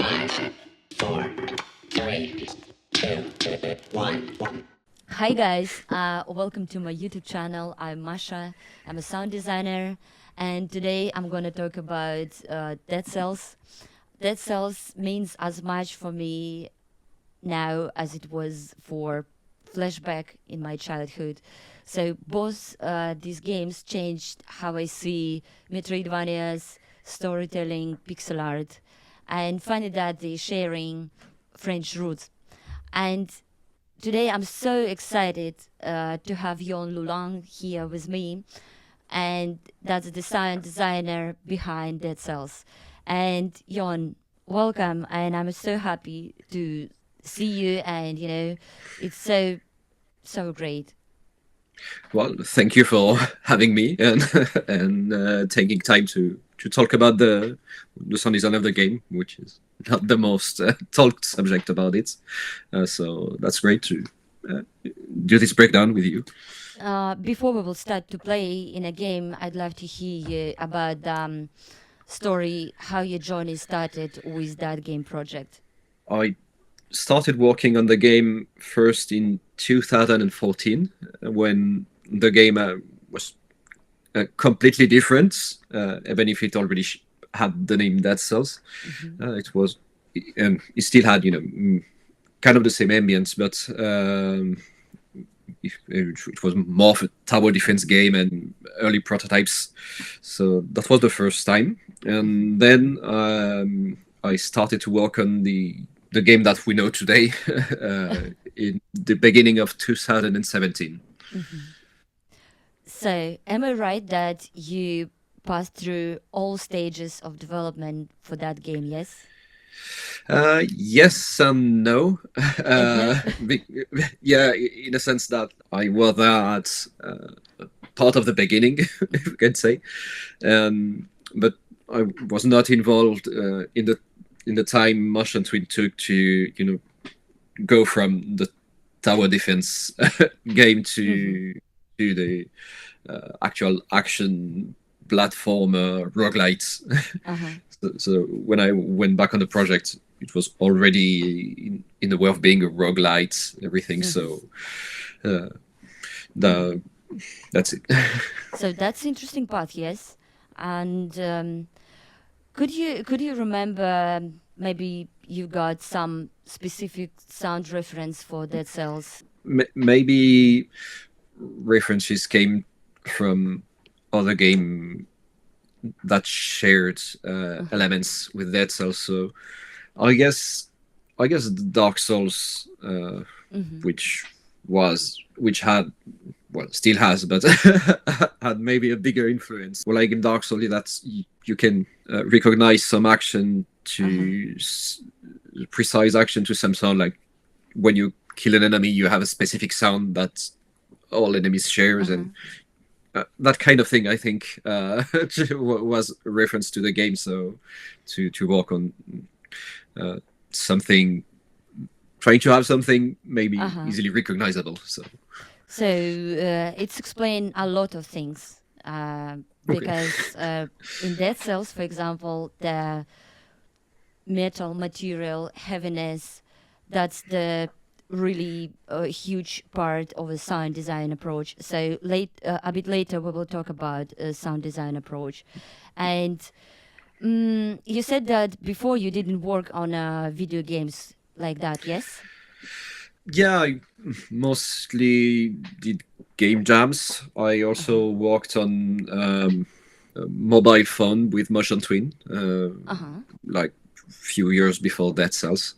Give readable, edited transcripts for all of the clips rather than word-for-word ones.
5, 4, 3, 2, 1. Hi guys, welcome to my YouTube channel. I'm Masha. I'm a sound designer, and today I'm gonna talk about Dead Cells. Dead Cells means as much for me now as it was for flashback in my childhood. So both these games changed how I see Metroidvanias, storytelling, pixel art, and funny that they're sharing French roots. And today I'm so excited to have Yoann Laulan here with me, and that's the sound designer behind Dead Cells. And Yoann, welcome, and I'm so happy to see you. And it's so great. Well, thank you for having me and taking time to talk about the sound design of the game, which is not the most talked subject about it. So that's great to do this breakdown with you. Before we will start to play in a game, I'd love to hear you about the story, how your journey started with that game project. I started working on the game first in 2014 when the game was completely different, even if it already had the name Dead Cells. It was, and it still had, kind of the same ambience, but it was more of a tower defense game and early prototypes. So that was the first time, and then I started to work on the game that we know today in the beginning of 2017. So, am I right that you passed through all stages of development for that game? Yes. Yes and no. Yeah, in a sense that I was at part of the beginning, if you can say, but I was not involved in the time Motion Twin took to go from the tower defense game to the actual action platformer roguelite. So when I went back on the project, it was already in the way of being a roguelite, everything. So that's it. So that's interesting part, yes. And could you remember maybe you got some specific sound reference for Dead Cells? Maybe references came from other game that shared elements with Dead Cells. So I guess Dark Souls, which had, well, still has, but had maybe a bigger influence. Well, like in Dark Souls, that's you can recognize some action to precise action to some sound. Like when you kill an enemy, you have a specific sound that all enemies shares, and that kind of thing, I think, was a reference to the game. So to work on something, trying to have something maybe easily recognizable. So it's explained a lot of things because in Dead Cells, for example, the metal material heaviness, that's the really huge part of the sound design approach. So a bit later we will talk about sound design approach. And you said that before you didn't work on video games like that, yes? Yeah, I mostly did game jams. I also worked on a mobile phone with Motion Twin, like a few years before Dead Cells.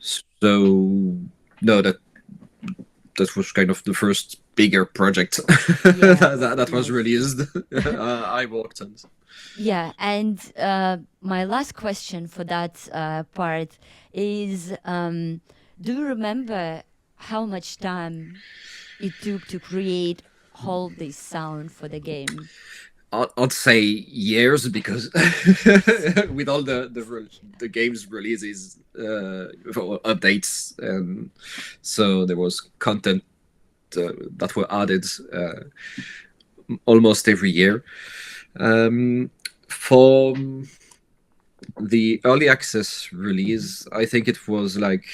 So no, that was kind of the first bigger project that was released. I worked on. Yeah, and my last question for that part is, do you remember how much time it took to create all this sound for the game? I'd say years, because with all the game's releases for updates, and so there was content that were added almost every year. For the early access release, I think it was like,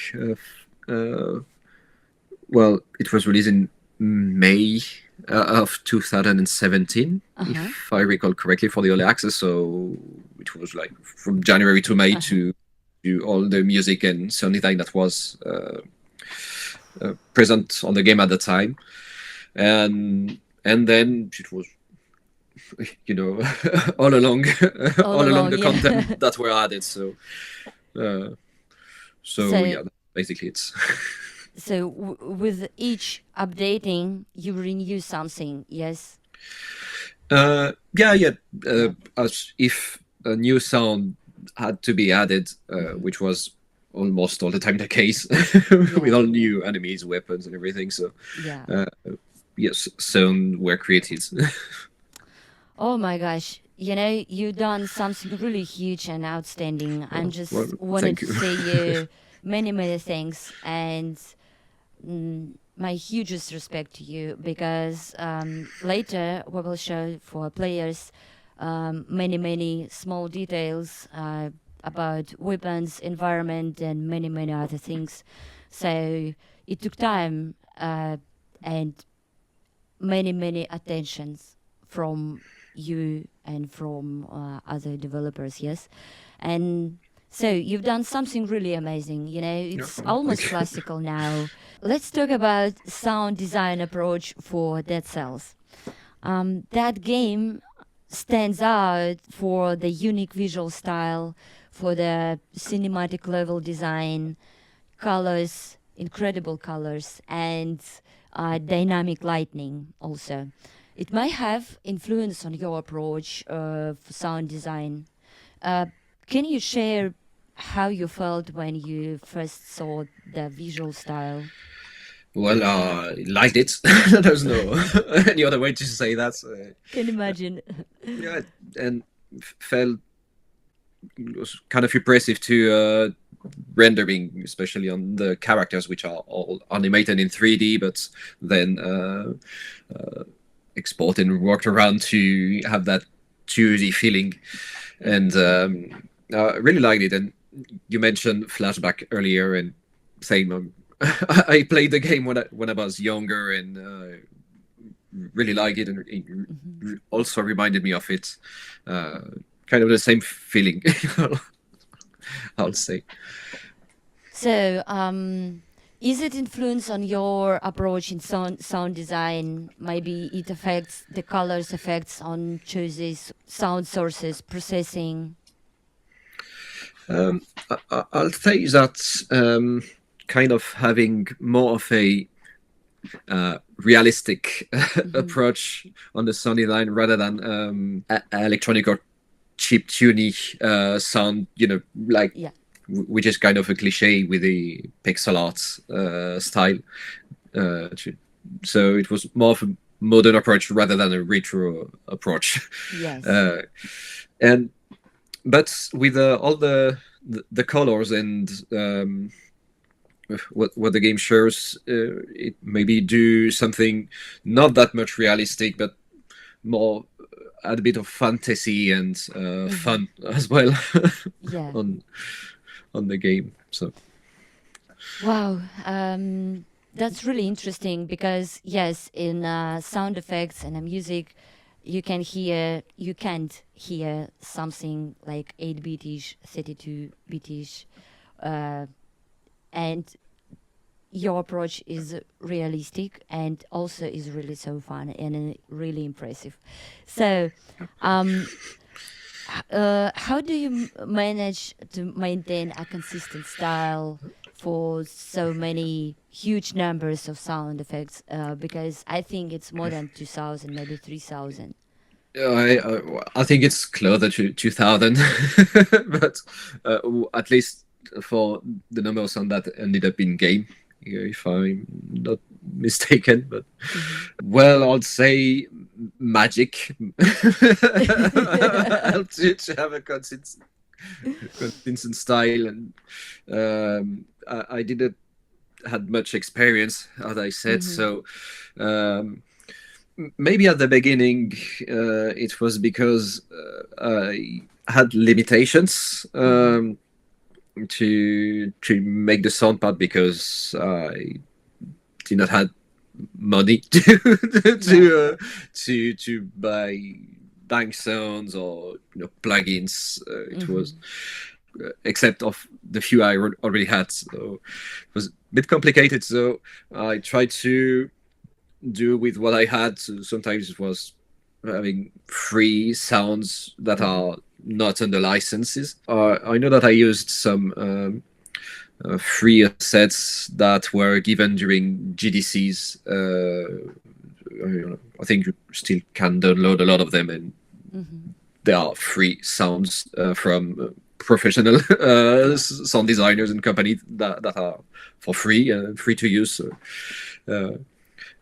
well, it was released in May of 2017, Uh-huh. if I recall correctly, for the early access. So it was like from January to May Uh-huh. to all the music and sound design that was present on the game at the time, and then it was, you know, all along All all along along, the yeah. content that were added. Uh, so So yeah, basically it's so with each updating, you renew something, yes? yeah. Yeah. As if a new sound had to be added, Hmm. which was almost all the time the case with Yeah. all new enemies, weapons, and everything. So Yeah. uh, yes, sound were created. Oh my gosh. You know, you done something really huge and outstanding. I'm Oh, well, just wanted thank to you. say you many, many thanks and my hugest respect to you because later we will show for players many, many small details about weapons, environment, and many, many other things. So it took time and many, many attentions from you and from other developers, yes. And so you've done something really amazing. You know, Yeah, it's well, almost thank you. classical now. Let's talk about sound design approach for Dead Cells. That game stands out for the unique visual style, for the cinematic level design, colors, incredible colors, and dynamic lighting also. It may have influence on your approach for sound design. Uh, can you share how you felt when you first saw the visual style? Well, liked it. There's no any other way to say that. Can imagine. Yeah, and felt it was kind of impressive to rendering, especially on the characters, which are all animated in 3D, but then exported and worked around to have that 2D feeling. And I really liked it. And you mentioned flashback earlier, and same. I played the game when I was younger, and really liked it, and it also reminded me of it. Uh, Kind of the same feeling, I'll say. So, is it influence on your approach in sound design? Maybe it affects the colors, effects on choices, sound sources, processing. I'll say that kind of having more of a realistic Hmm. approach on the sound design rather than electronic or cheap tuny sound, like Yeah. which is kind of a cliche with the pixel art style. So it was more of a modern approach rather than a retro approach. Yes. Uh, and but with all the colors and what the game shows, it maybe do something not that much realistic, but more add a bit of fantasy and Hmm. fun as well Yeah. on on the game. So Wow. That's really interesting because yes, in sound effects and music, you can't hear something like 8-bitish, 32-bitish, uh, and your approach is realistic and also is really so fun and really impressive. So, um, how do you manage to maintain a consistent style for so many huge numbers of sound effects? Because I think it's more than 2,000, maybe 3,000. I think it's closer to 2000, but at least for the numbers on that ended up in game, if I'm not mistaken. But Hmm. well, I'd say magic helped you to have a consistent style, and I didn't had much experience, as I said, Hmm. so. Maybe at the beginning it was because I had limitations Mm-hmm. to make the sound part because I did not have money Yeah. to buy bank sounds or plugins. It was Mm-hmm. except of the few I already had, so it was a bit complicated. So I tried to do with what I had. So sometimes it was having free sounds that Mm-hmm. are not under licenses. I know that I used some free assets that were given during GDCs. I think you still can download a lot of them, and Mm-hmm. there are free sounds from professional sound designers and companies that are for free to use. So, uh,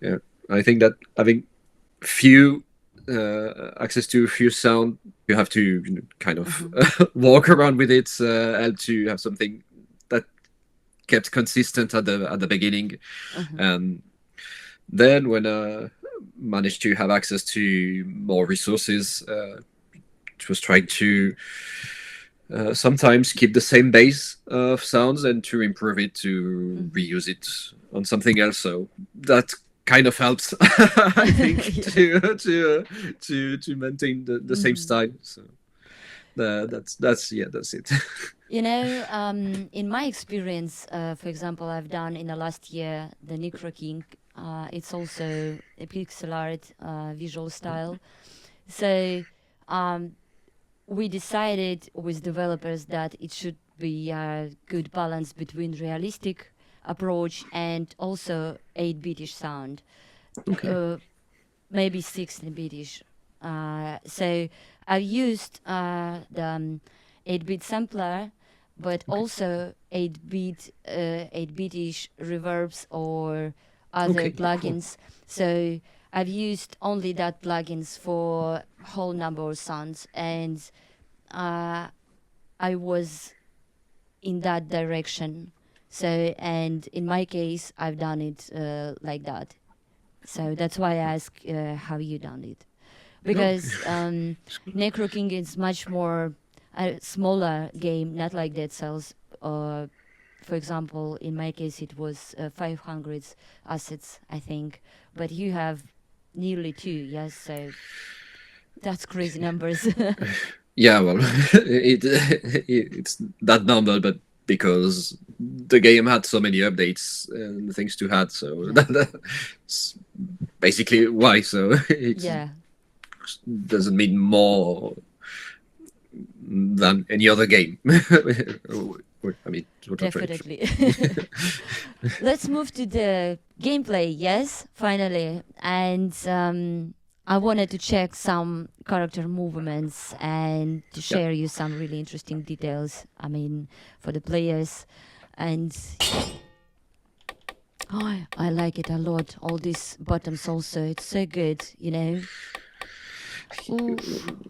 yeah, I think that having few access to few sound, you have to kind of Mm-hmm. walk around with it, help to have something that kept consistent at the beginning, Mm-hmm. and then when managed to have access to more resources, was trying to sometimes keep the same base of sounds and to improve it to Mm-hmm. reuse it on something else. So that kind of helps, I think, Yeah. to maintain the same Mm-hmm. style. So that's it. In my experience, for example, I've done in the last year the Necro King. It's also a pixel art visual style. So um, we decided with developers that it should be a good balance between realistic approach and also 8-bitish sound, Okay. uh, maybe 16-bitish. So I've used the 8-bit sampler, but Okay. also 8-bitish reverbs or other Okay. Cool. plugins. So I've used only that plugins for whole number of sounds, and uh, I was in that direction. So, and in my case, I've done it like that. So that's why I ask how you done it, No. because Necro King is much more a smaller game, not like Dead Cells. For example, in my case, it was 500 assets, I think, but you have nearly two, yes. So that's crazy numbers. Yeah, well, it's that number, but because the game had so many updates and things to add, so Yeah, that's basically why. So it yeah, doesn't mean more than any other game. I mean, what I'm trying to definitely. Let's move to the gameplay. Yes, finally, and I wanted to check some character movements and to yeah. share you some really interesting details. I mean, for the players, and oh, I like it a lot. All these buttons also, it's so good. Oof,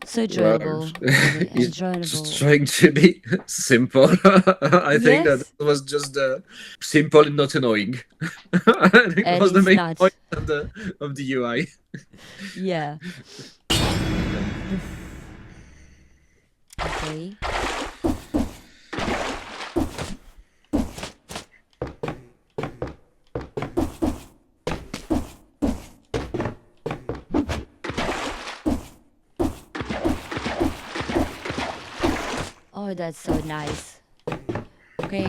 so Well, enjoyable, really he's just enjoyable. trying to be simple. I think that Yes, was just simple and not annoying. I think and was the it's main point not. of the UI. Yeah. Okay. Oh, that's so nice. Okay.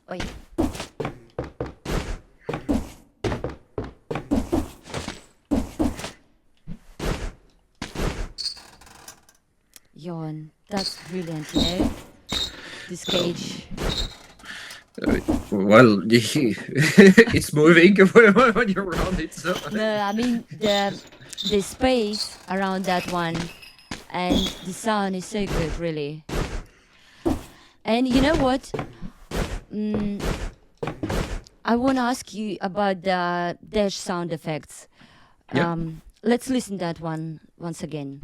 Wait. Yawn. That's brilliant, This cage. Uh, well, it's moving when you're around it. So No, I mean the space around that one and the sound is so good, really. And you know what? Mm, I want to ask you about the dash sound effects. yeah, Let's listen that one once again.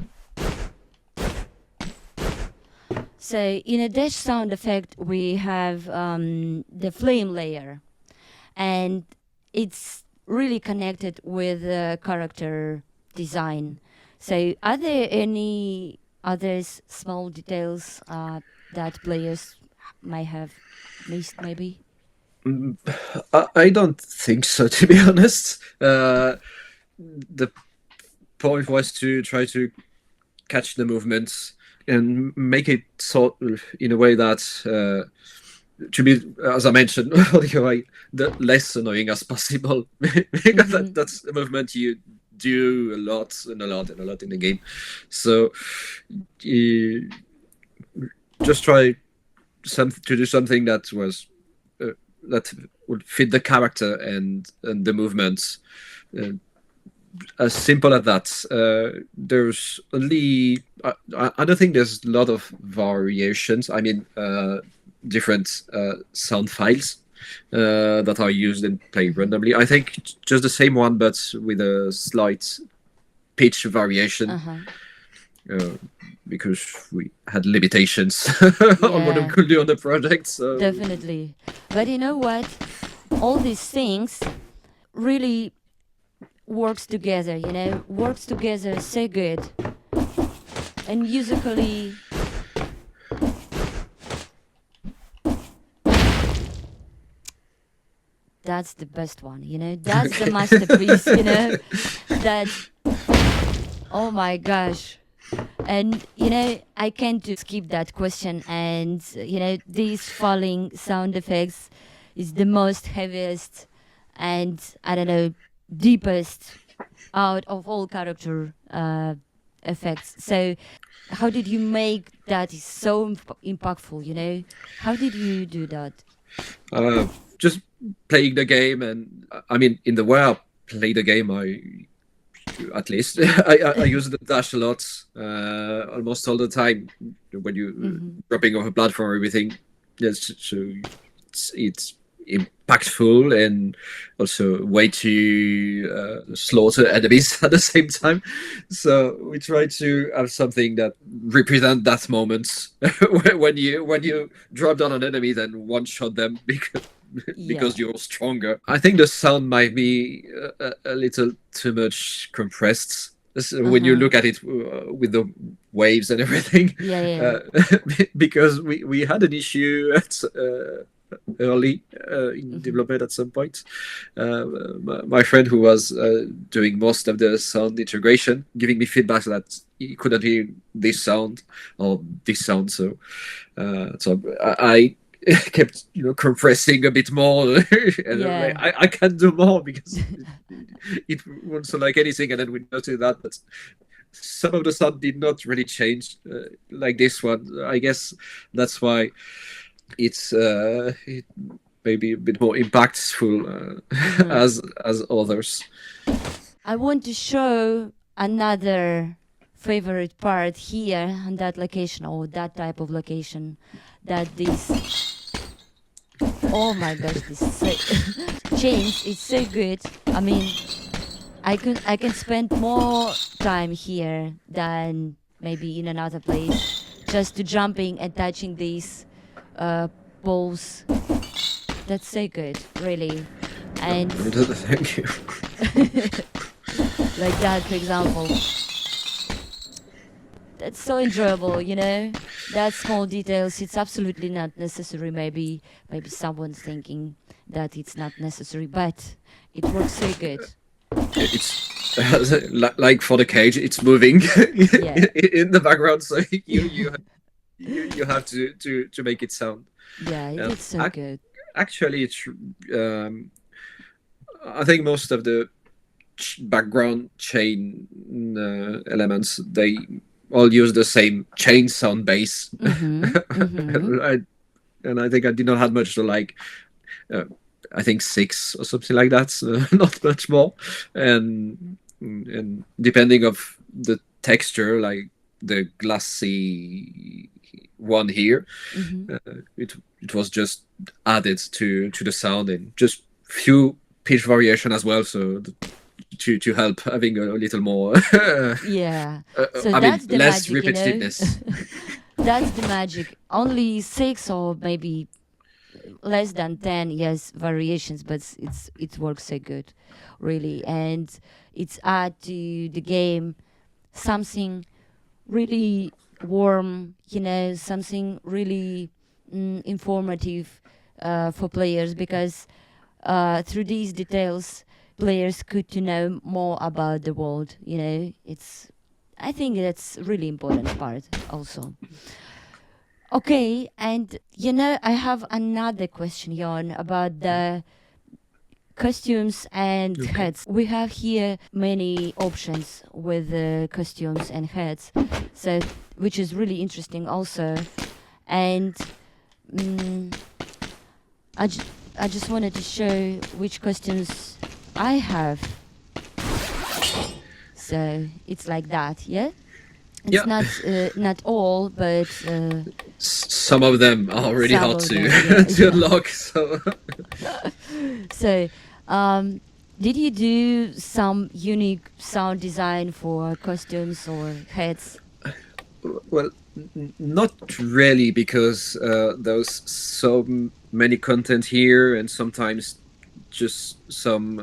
So in a dash sound effect, we have the flame layer, and it's really connected with the character design. So are there any others small details that players might have missed, maybe? I don't think so, to be honest. The point was to try to catch the movements and make it sort of in a way that to be, as I mentioned earlier, like, the less annoying as possible because that's a movement you do a lot and a lot and a lot in the game. So you just try to do something that was that would fit the character and the movements. Uh, as simple as that. There's only I don't think there's a lot of variations. I mean, different sound files that are used and played randomly. I think just the same one, but with a slight pitch variation. Uh, because we had limitations on what we Yeah, could do on the project. So definitely. But you know what? All these things really works together, works together so good. And musically, that's the best one, that's the masterpiece, that, oh my gosh. And I can't just skip that question. And these falling sound effects is the most heaviest and, I don't know, deepest out of all character effects. So how did you make that is so impactful? How did you do that? just playing the game, and I mean, in the way I play the game, at least I use the dash a lot, almost all the time when you dropping off a platform or everything. Yes, so it's impactful and also a way to slaughter enemies at the same time. So we try to have something that represent that moment when you drop down on enemies and one shot them because you're stronger. I think the sound might be a little too much compressed. So when you look at it with the waves and everything, because we had an issue early in development at some point. My friend who was doing most of the sound integration, giving me feedback that he couldn't hear this sound or this sound. So I kept compressing a bit more and I can do more because it wasn't like anything. And then we noticed that some of the sound did not really change like this one. I guess that's why it's it maybe a bit more impactful as others. I want to show another favorite part here on that location, or that type of location, that this, oh my gosh, this change is so good. I mean, I can spend more time here than maybe in another place, just to jumping and touching these balls. That's so good, really. And thank you. like that, for example, that's so enjoyable, that small details. It's absolutely not necessary. Maybe someone's thinking that it's not necessary, but it works so good. It's like for the cage, it's moving in the background, so you have to make it sound. Yeah, it's so good. Actually, it's I think most of the background chain elements, they all use the same chain sound base. And I think I did not have much to like. I think 6 or something like that, not much more. And depending of the texture, like the glassy one here, it was just added to the sound and just few pitch variation as well, so to help having a little more so I that's mean, the less magic, repetitiveness. That's the magic. Only 6 or maybe less than 10, yes, variations, but it works so good, really. And it's add to the game something really warm, something really informative for players, because through these details, players could to know more about the world. I think that's really important part also. Okay, and I have another question, Jon, about the costumes and Okay. heads. We have here many options with costumes and heads, so which is really interesting also. And mm, I, j- I just wanted to show which costumes I have. So it's like that, yeah. It's Yeah. not all, but Some of them are really some hard of to them, yeah, to yeah. unlock. So So, did you do some unique sound design for costumes or heads? well, not really, because there's many content here, and sometimes just some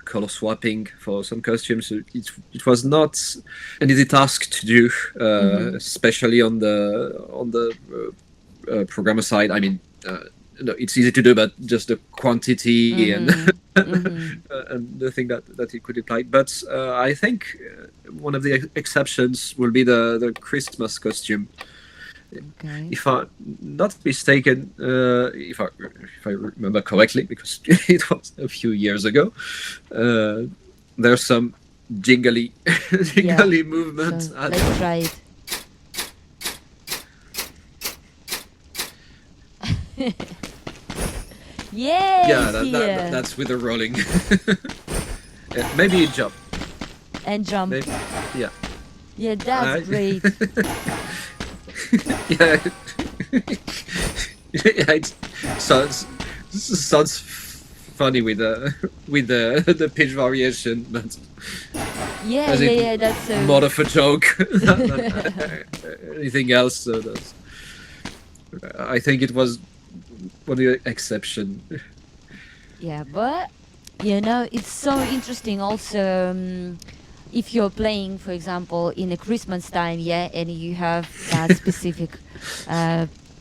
color swapping for some costumes. So it was not an easy task to do, especially on the programmer side. I mean, no, it's easy to do, but just the quantity and and the thing that it could imply. But I think one of the exceptions will be the Christmas costume. Okay. If I'm not mistaken, if I remember correctly, because it was a few years ago, there's some jingly jingly movement. So let's try it. Yay! Yeah, Here that's with the rolling. Yeah, maybe a jump. and jump. Maybe, yeah. Yeah, that's great. Yeah. Yeah, it sounds funny with the pitch variation, but Yeah, as yeah, if yeah. That's so. more of a joke than anything else. So I think it was one of the exception. Yeah, but it's so interesting also. If you're playing, for example, in a Christmas time, yeah, and you have that specific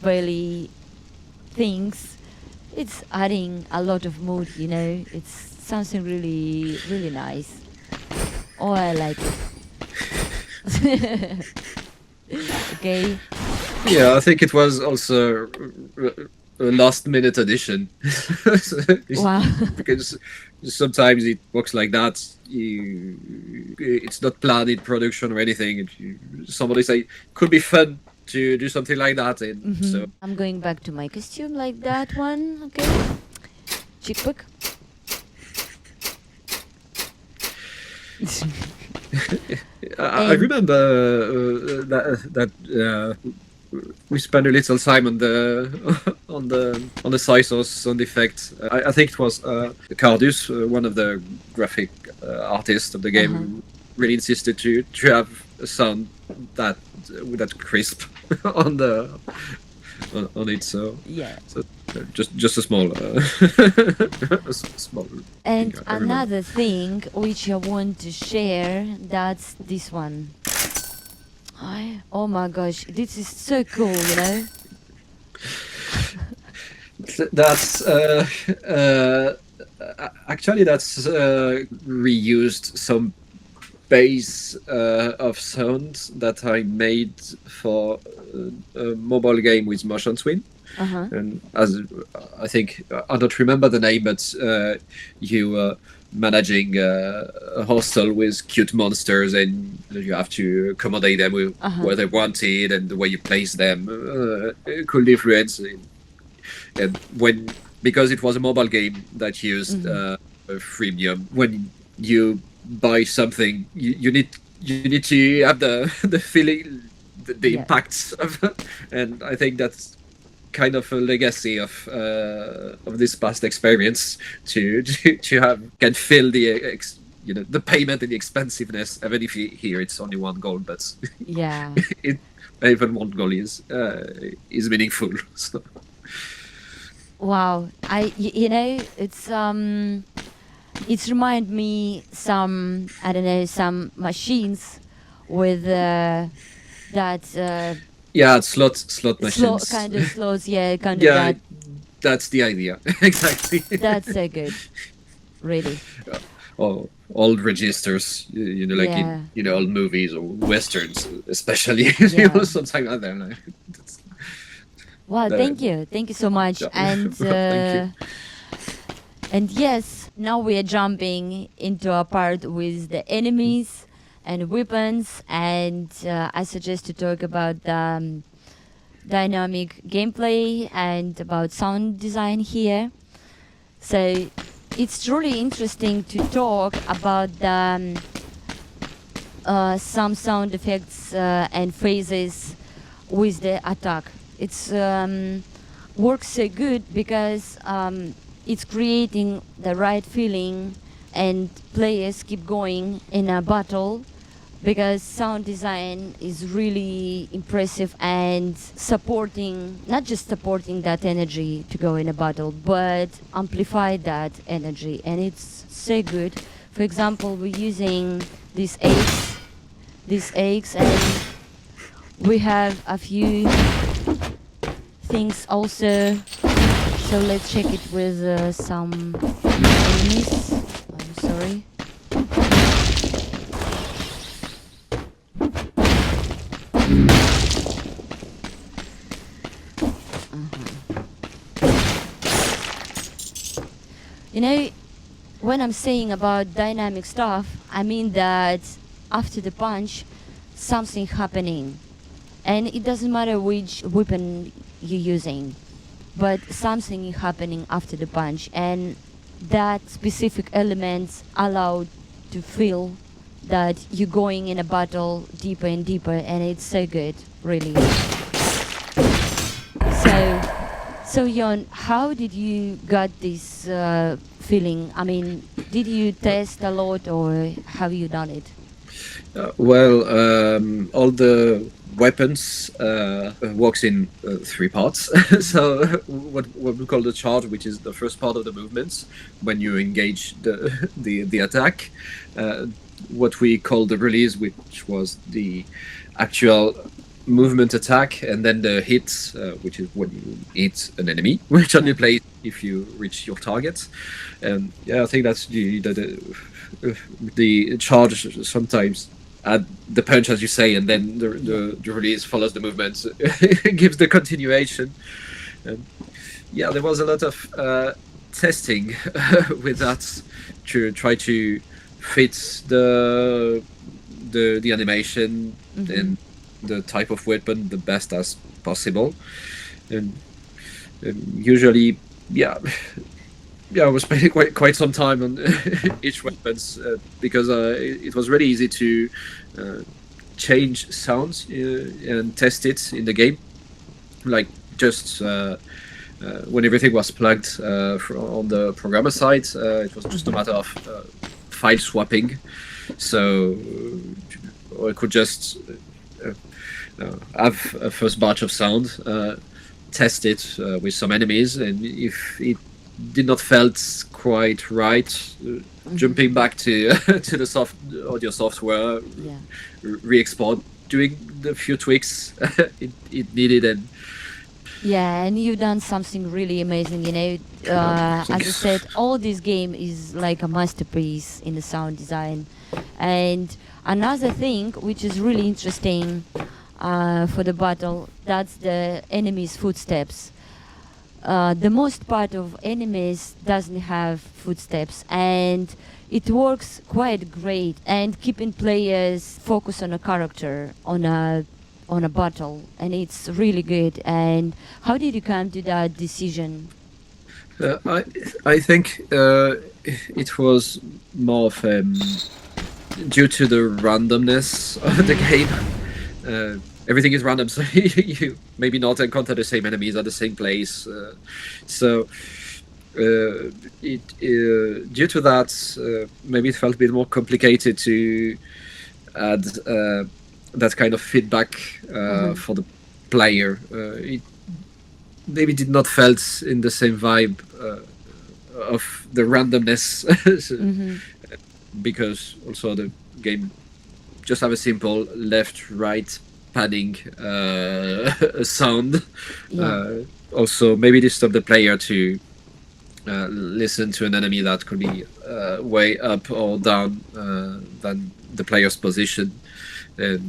really things, it's adding a lot of mood. It's something really, really nice. Oh, I like it. Okay. Yeah, I think it was also a last minute addition. Wow. Because sometimes it works like that. It's not planned in production or anything. Somebody say could be fun to do something like that, and so I'm going back to my costume like that one. Okay. Chick book. I remember that we spent a little time on the on the scissors sound effect. I think it was Cardus, one of the graphic artists of the game, really insisted to have a sound that with that crisp on the on it. So Yeah. so just a small small. And thing I remember. another thing which I want to share, that's this one. Oh my gosh, this is so cool. That's actually that's reused some base of sounds that I made for a mobile game with motion twin. And as I think I don't remember the name, but you managing a hostel with cute monsters, and you have to accommodate them with where they wanted, and the way you place them could influence. And when because it was a mobile game that used freemium, when you buy something, you need to have the feeling, the Yeah. impacts of, and I think that's kind of a legacy of this past experience to have can feel the the payment and the expensiveness, even if here it's only one goal, but Yeah. it even one goal is meaningful. So. Wow. It's remind me some, I don't know, some machines with That Yeah, slot slow machines. kind of slows, yeah, kind of Yeah, that. that's the idea. Exactly. That's so good, really. Or old registers, like in Yeah, old movies or westerns, especially. yeah. Something like that. Like, Well, uh, thank you so much, yeah. Thank you. and yes, now we are jumping into a part with the enemies and weapons, and I suggest to talk about the dynamic gameplay and about sound design here. So it's truly interesting to talk about the some sound effects and phrases with the attack. It's works so good because it's creating the right feeling, and players keep going in a battle because sound design is really impressive and supporting, not just supporting that energy to go in a battle, but amplify that energy, and it's so good. For example, we're using these eggs, and we have a few things also. So let's check it with some enemies. I'm sorry. You know, when I'm saying about dynamic stuff, I mean that after the punch, something happening, and it doesn't matter which weapon you're using, but something is happening after the punch, and that specific elements allow to feel that you're going in a battle deeper and deeper, and it's so good, really. So, so Jon, how did you got this feeling? I mean, did you test a lot, or have you done it? Well, all the weapons works in three parts. So what we call the charge, which is the first part of the movements when you engage the attack. Uh, what we call the release, which was the actual movement attack, and then the hit, which is when you hit an enemy, which only plays if you reach your target. And yeah, I think that's the charge sometimes add the punch, as you say, and then the release follows the movement, gives the continuation. And yeah, there was a lot of testing with that to try to fit the animation Mm-hmm. and the type of weapon the best as possible. And, usually, yeah, yeah, I was spending quite some time on each weapons because it was really easy to uh, change sounds and test it in the game. Like just when everything was plugged on the programmer side, it was just a matter of file swapping. So I could just have a first batch of sound, test it with some enemies, and if it did not felt quite right, jumping back to to the soft audio software, Yeah. re-export, doing the few tweaks it needed, and Yeah, and you've done something really amazing. You know, as I thanks. said, all this game is like a masterpiece in the sound design. And another thing which is really interesting for the battle, that's the enemy's footsteps. The most part of enemies doesn't have footsteps, and it works quite great, and keeping players focus on a character, on a battle, and it's really good. And how did you come to that decision? I think it was more of due to the randomness of the game. Everything is random, so you maybe not encounter the same enemies at the same place. So it due to that, maybe it felt a bit more complicated to add that kind of feedback Uh-huh. for the player. It maybe did not felt in the same vibe of the randomness. Mm-hmm. Because also the game just have a simple left right panning sound. Yeah. Also, maybe disturb the player to listen to an enemy that could be way up or down than the player's position, and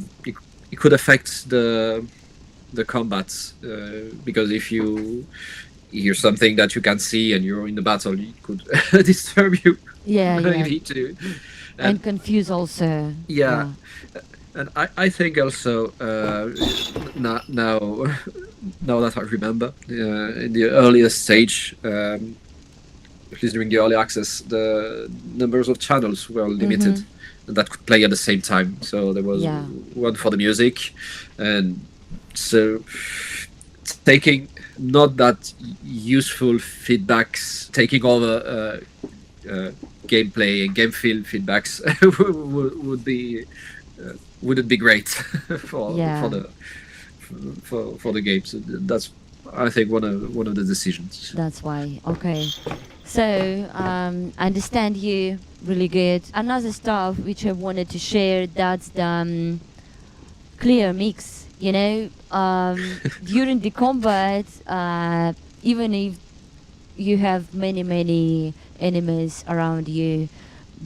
it could affect the combat because if you hear something that you can see and you're in the battle, it could disturb you Yeah, yeah. maybe too. And And confuse also. yeah, Yeah. and I think also now now that I remember in the earliest stage, at least during the early access, the numbers of channels were limited Mm-hmm. that could play at the same time. So there was Yeah. one for the music, and so taking not that useful feedbacks, taking all the gameplay and game feel feedbacks would be wouldn't be great for Yeah. the for the game. So that's I think one of the decisions. That's why. Okay. So, I understand you really good. Another stuff which I wanted to share, that's the clear mix. During the combat, even if you have many enemies around you,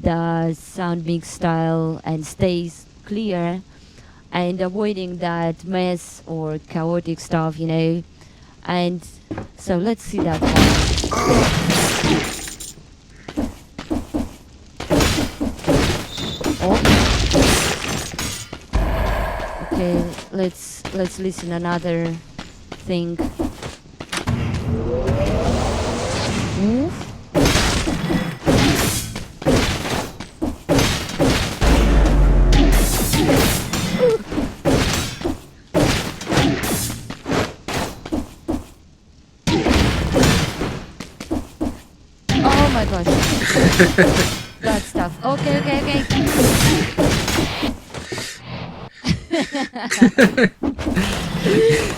the sound mix style and stays clear, and avoiding that mess or chaotic stuff. And so let's see that one. Oh, okay. Let's listen another thing. Move. Oh my gosh. That stuff. Okay.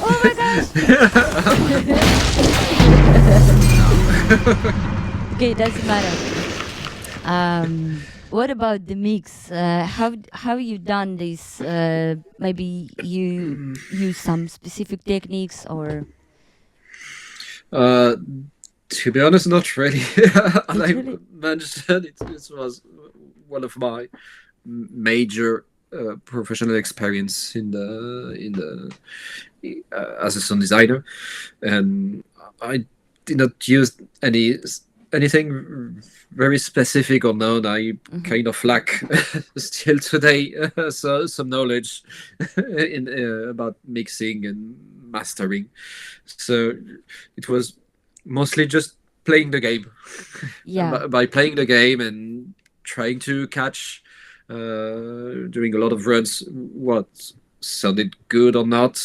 Oh my gosh. Okay, doesn't matter. What about the mix? How you done this? Maybe you use some specific techniques or Uh, to be honest, not really. As not I really? mentioned, it was one of my major professional experience in the as a sound designer, and I did not use anything very specific or known. I Mm-hmm. kind of lack still today so some knowledge in about mixing and mastering. So it was mostly just playing the game. Yeah. By playing the game and trying to catch doing a lot of runs what sounded good or not,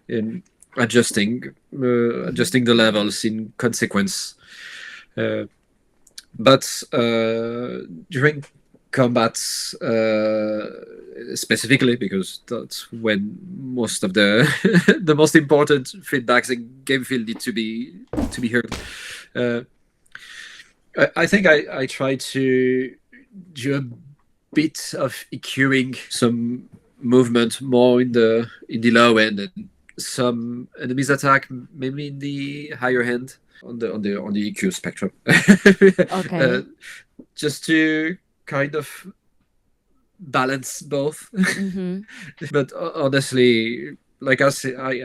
and Mm-hmm. adjusting the levels in consequence. Uh, but during combats, specifically because that's when most of the the most important feedbacks in game feel need to be heard. Uh, I think I try to do a bit of EQing, some movement more in the low end, and some enemies attack maybe in the higher end on the EQ spectrum. uh, Okay. just to kind of balance both. Mm-hmm. But honestly, like I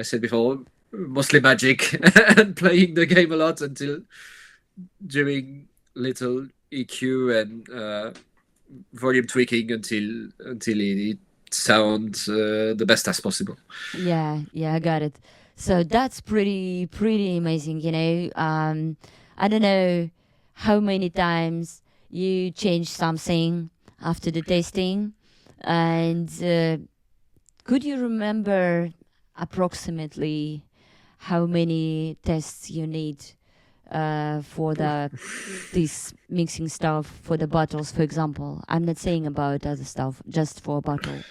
said before, mostly magic and playing the game a lot until doing little EQ and volume tweaking until it sounds the best as possible. Yeah, I got it. So that's pretty amazing. I don't know how many times you change something after the testing, and could you remember approximately how many tests you need for this mixing stuff for the bottles, for example? I'm not saying about other stuff, just for a bottle.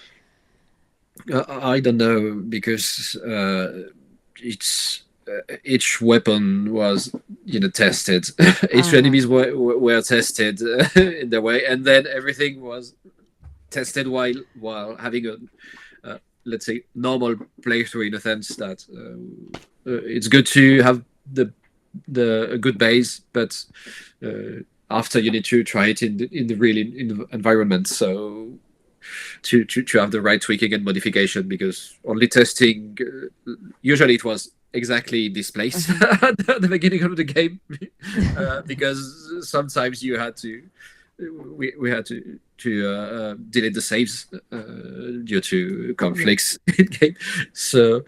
I don't know because it's each weapon was tested. Each Uh-huh. enemies were tested in their way, and then everything was tested while having a let's say, normal playthrough, in a sense that it's good to have a good base, but after you need to try it in the real environment. So to have the right tweaking and modification, because only testing, usually it was exactly this place at the beginning of the game, because sometimes you had to we had to delete the saves due to conflicts in game. So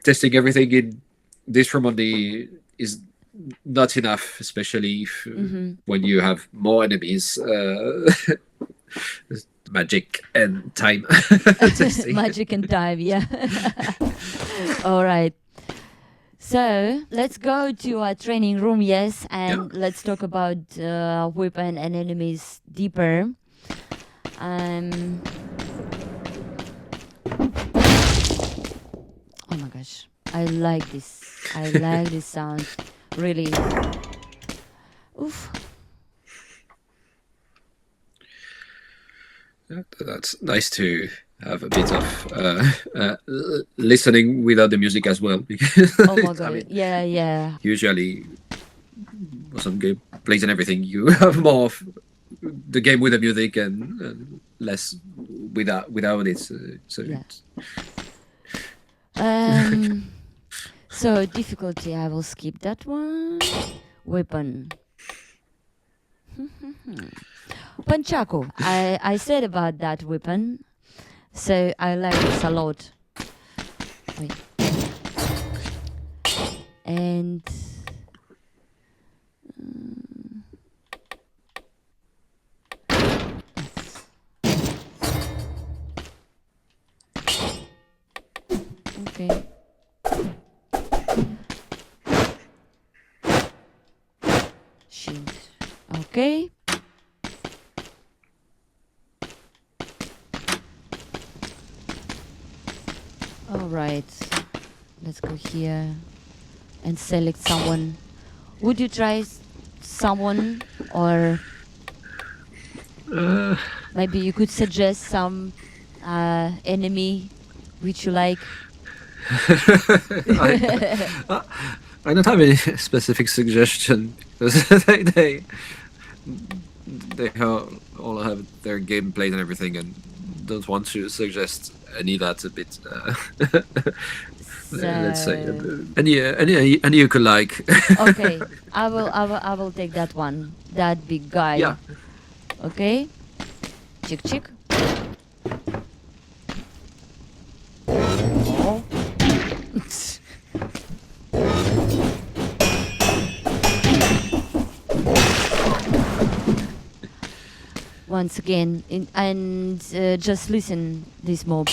testing everything in this room only is not enough, especially if, when you have more enemies. Magic and time. Magic and time, yeah. All right. So let's go to our training room, yes, and let's talk about weapon and enemies deeper. Oh my gosh, I like this. I like this sound, really. Oof. That's nice to have a bit of listening without the music as well. Because oh my god! I mean, yeah. Usually, some game plays and everything, you have more of the game with the music and less without it. So yeah. So difficulty, I will skip that one. Weapon. Panchaku. I said about that weapon, so I like this a lot. Wait. And okay. Shield. Okay. All right, let's go here and select someone. Would you try someone, or maybe you could suggest some enemy which you like? I don't have any specific suggestion, because they all have their gameplay and everything, and don't want to suggest any that's a bit let's say any you could like. Okay, I will take that one, that big guy. Yeah. Okay. Chick. Once again, just listen this mob.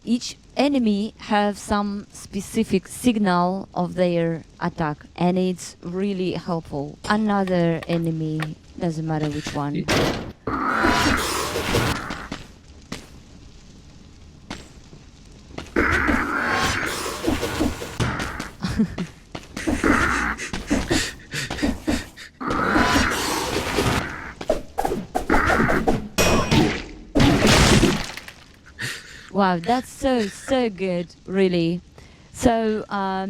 Each enemy have some specific signal of their attack, and it's really helpful. Another enemy, doesn't matter which one. Wow, that's so good, really. So, are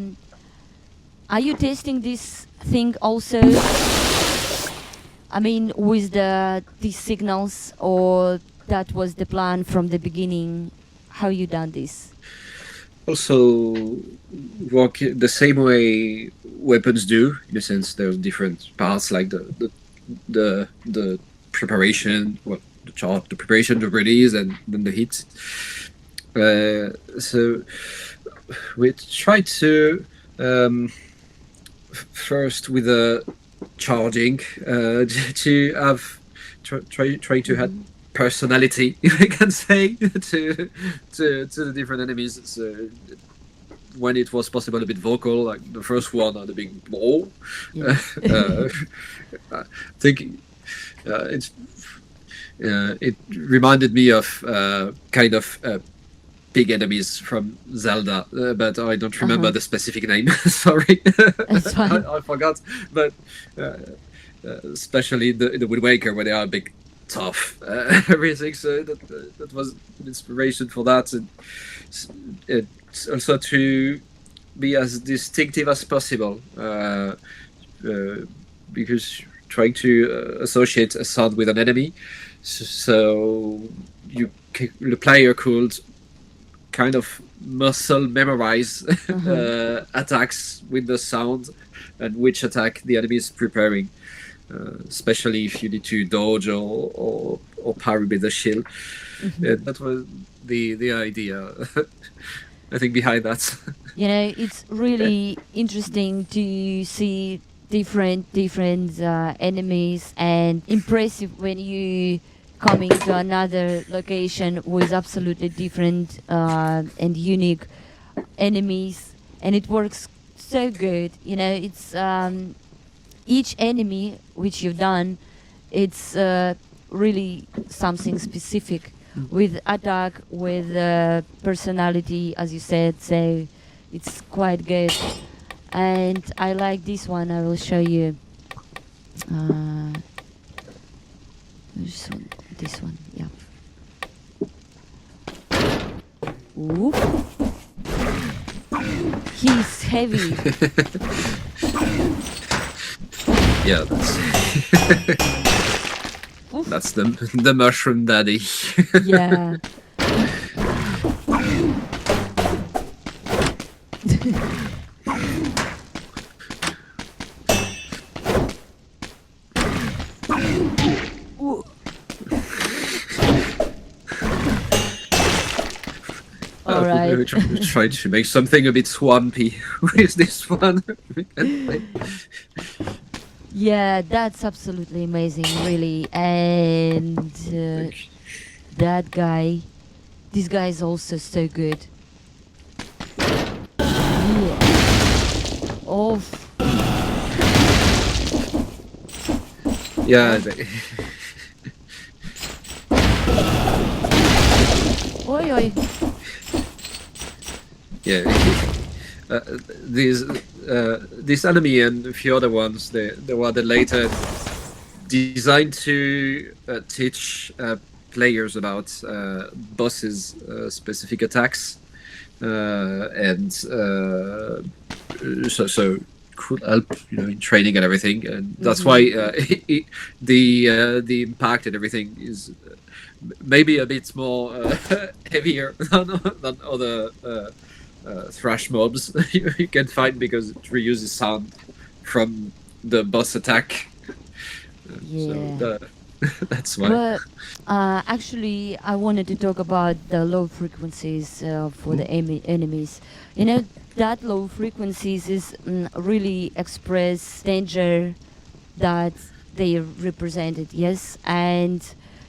you testing this thing also? I mean, with these signals, or that was the plan from the beginning? How you done this? Also, work the same way weapons do, in a sense. There's different parts, like the preparation, the preparation, the release, and then the hit. So we try to first with the charging to have try to have personality, if I can say, to the different enemies. So when it was possible, a bit vocal, like the first one, the big ball. Yeah. I think It reminded me of kind of big enemies from Zelda, but I don't remember Uh-huh. the specific name. Sorry, It's fine. I forgot. But especially the Wind Waker, where they are big, tough, everything. So that was an inspiration for that, and it's also to be as distinctive as possible, uh, because trying to associate a sound with an enemy, so the player could kind of muscle memorize Uh-huh. attacks with the sound and which attack the enemy is preparing. Especially if you need to dodge or parry with the shield. Hmm. That was the idea, I think, behind that. It's really interesting to see different enemies, and impressive when you coming to another location with absolutely different and unique enemies, and it works so good. It's each enemy which you've done, it's really something specific with attack, with personality, as you said. So it's quite good, and I like this one. I will show you. Uh, this one, this one, yeah. Ooh, he's heavy. Yeah, Oof. that's the mushroom daddy. Yeah. Ooh. All right. We tried to make something a bit swampy with this one. Yeah, that's absolutely amazing, really. And that guy, this guy is also so good. Yeah. Oh, Yeah, oi, oi. yeah. These this enemy and a few other ones, they were the later designed to teach players about bosses' specific attacks, and so could help, in training and everything, and that's why Mhm. the impact and everything is maybe a bit more heavier than other thrash mobs you can find, because it reuses sound from the boss attack. So Yeah. that's why. But actually, I wanted to talk about the low frequencies for the enemies. That low frequencies is really express danger that they represented, yes? And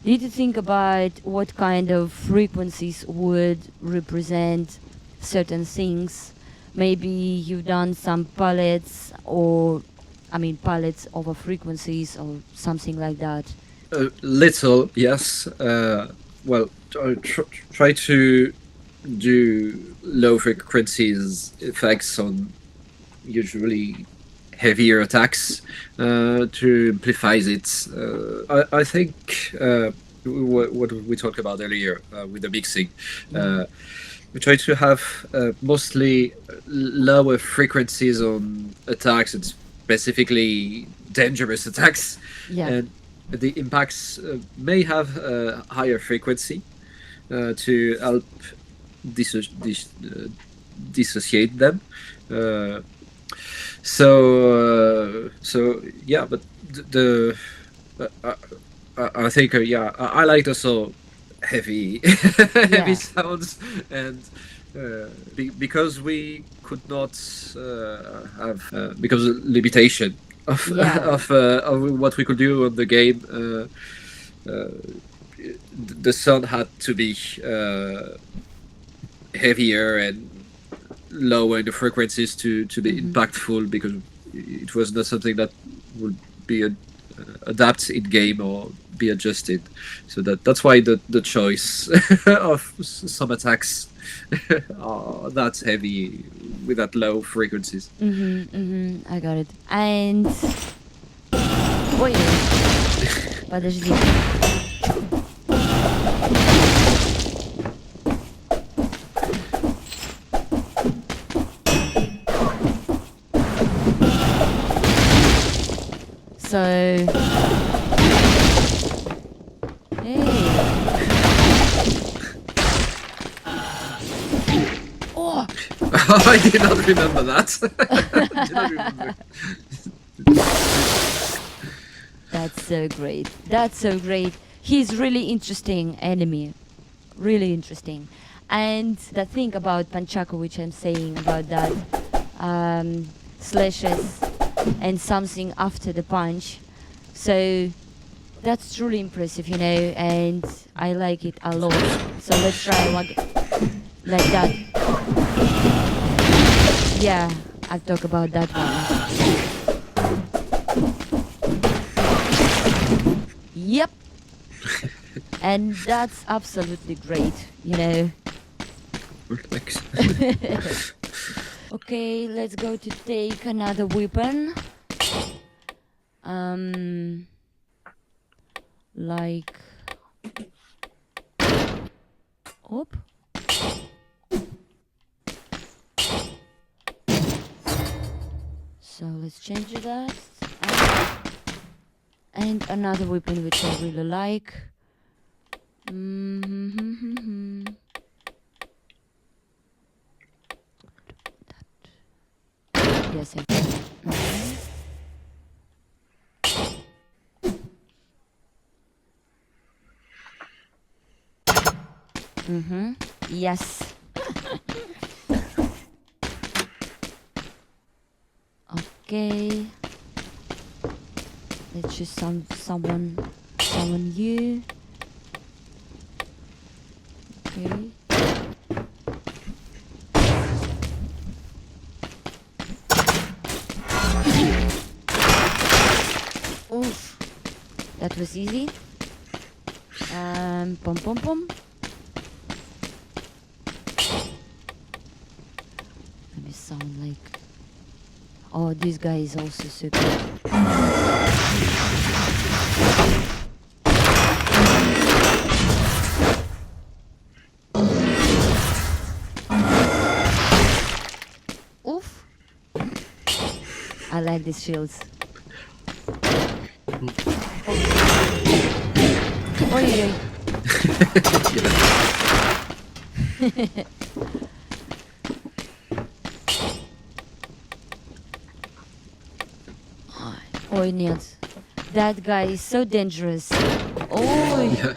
need to think about what kind of frequencies would represent certain things. Maybe you've done some palettes, or palettes over frequencies or something like that. Little, yes. Well, try to do low frequencies effects on usually heavier attacks to amplify it. I think what we talked about earlier with the mixing. Yeah. We try to have mostly lower frequencies on attacks, and specifically dangerous attacks, Yeah. and the impacts may have a higher frequency to help dissociate them. Uh, so yeah, but the I think yeah, I like also heavy heavy Yeah. sounds, and because we could not have because of limitation of Yeah. of what we could do on the game. Uh, the sound had to be heavier and lower in the frequencies to be Mhm. impactful, because it was not something that would be adapt in game or be adjusted. So that's why the choice of some attacks are that heavy with that low frequencies. I got it. And... Ой, подожди. So... Hey. Oh! I did not remember that. I did not remember. That's so great. That's so great. He's really interesting enemy. Really interesting. And the thing about Panchaku, which I'm saying about that slashes and something after the punch. So that's truly impressive, you know, and I like it a lot. So let's try one like that. Yeah, I'll talk about that one. Yep. And that's absolutely great, you know. Thanks. Okay, let's go to take another weapon. Like... Op. So let's change that. And another weapon which I really like. Yes, I can. Yes. Okay. Let's choose someone you. Okay. Oof. That was easy. Pom pom pom. Let me sound like... Oh, this guy is also super. Oof. I like these shields. Oi, oi. Ой, нет. That guy is so dangerous. Ой. Yeah.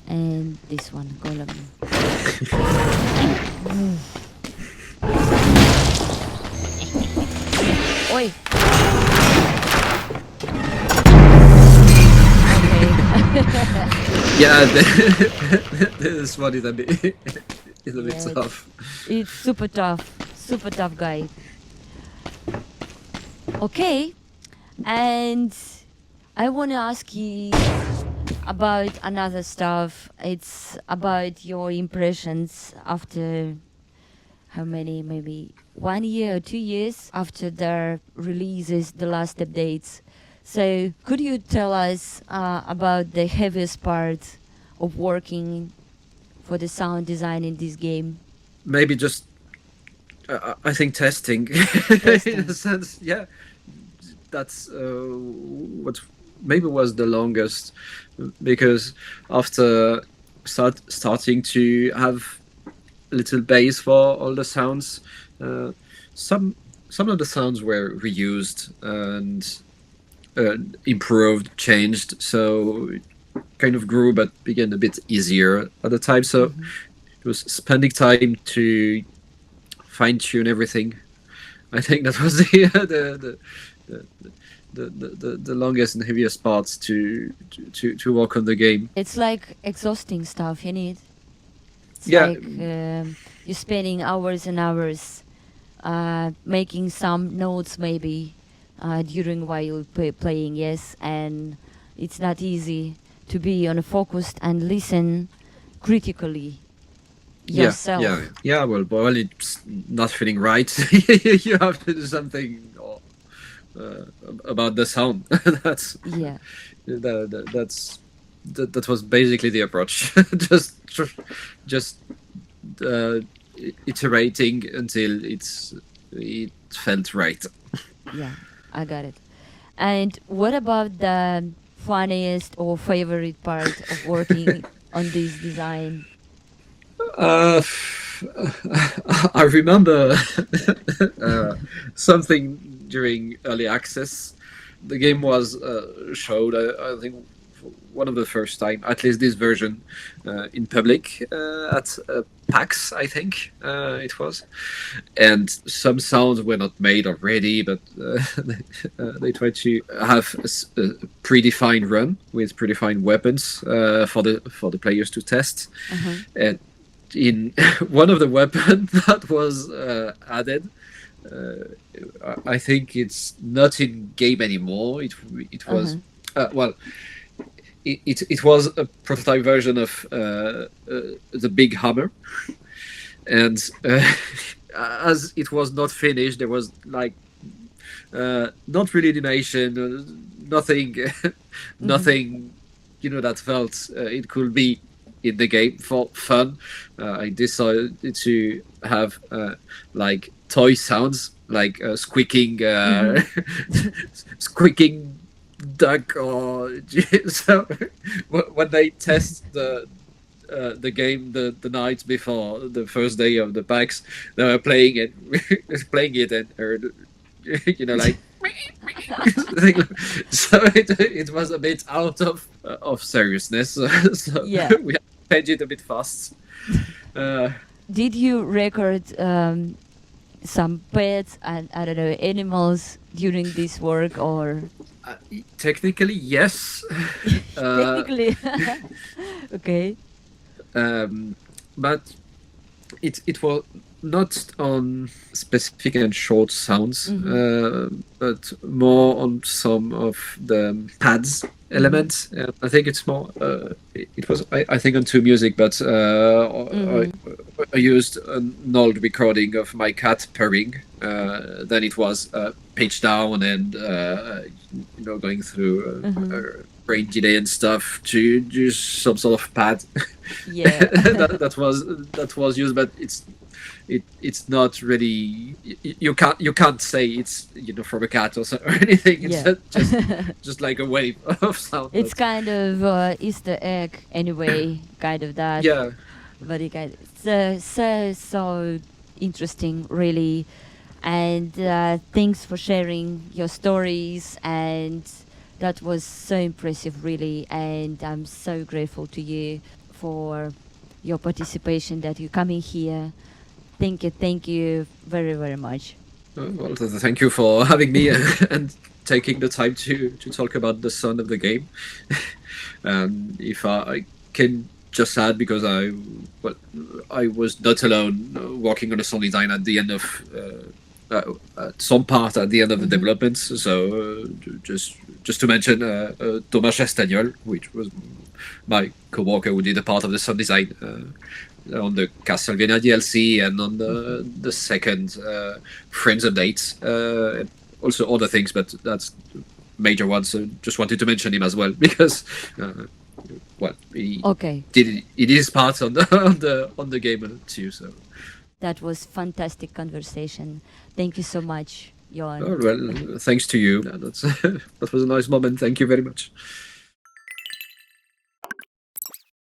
And this one, golem. Oi. Yeah, this one is a bit, Yeah, tough. It's super tough guy. Okay, and I want to ask you about another stuff. It's about your impressions after how many, maybe 1 year or 2 years after their releases, the last updates. So could you tell us about the heaviest part of working for the sound design in this game? Maybe just, I think testing. In a sense, yeah. That's what maybe was the longest, because after starting to have little bass for all the sounds, some of the sounds were reused and improved, changed, so it kind of grew but became a bit easier at the time. So it was spending time to fine tune everything. I think that was the longest and heaviest parts to work on the game. It's like exhausting stuff, you need. It's Yeah, like you're spending hours and hours making some notes maybe during while you're playing, yes, and it's not easy to be on a focused and listen critically yeah, yeah, yourself. yeah. Well, it's not feeling right. You have to do something uh, about the sound. That's Yeah, that's that was basically the approach. Just uh, iterating until it felt right. yeah, I got it. And what about the funniest or favorite part of working on this design? Uh, I remember something during early access. The game was showed, I think, one of the first time, at least this version, in public at PAX, I think it was. And some sounds were not made already, but they tried to have a predefined run with predefined weapons for the players to test. Uh-huh. And in one of the weapons that was added, I think it's not in game anymore. It was Uh-huh. well, it was a prototype version of the big hammer, and as it was not finished, there was like not really animation, nothing, Mm-hmm. nothing, that felt it could be in the game for fun. I decided to have like toy sounds, like squeaking, Mm-hmm. squeaking duck, or so. When they test the game the night before the first day of the PAX, they were playing it, playing it, and heard, like. So it was a bit out of seriousness, so Yeah. we had to change it a bit fast. Uh, Did you record some pets and I don't know animals during this work or uh, Technically, yes. uh, technically? Okay. um, but it was not on specific and short sounds, Mm-hmm. but more on some of the pads Mm-hmm. elements. I think it's more. It was I think on two music, but Mm-hmm. I used an old recording of my cat purring. Then it was pitched down and going through Mm-hmm. brain delay and stuff to use some sort of pad Yeah. that was used, but it's not really. You can't say it's from a cat or, or anything. It's Yeah. just like a wave of sound. It's kind of Easter egg anyway, kind of that. Yeah. But it's so interesting, really. And thanks for sharing your stories. And that was so impressive, really. And I'm so grateful to you for your participation, that you coming here. Thank you very, very much. Well, thank you for having me and taking the time to talk about the sound of the game. And if I can just add, because well, I was not alone working on a sound design at the end of some part at the end of the Mm-hmm. development. So just to mention Thomas Chastagnol, which was my co-worker who did a part of the sound design on the Castlevania DLC and on the second Friends update. And also other things, but that's major ones. So just wanted to mention him as well because well, Okay. it is part on the on the game too. So That was fantastic conversation. Thank you so much, Yoann. well, thanks to you. That's that was a nice moment. Thank you very much.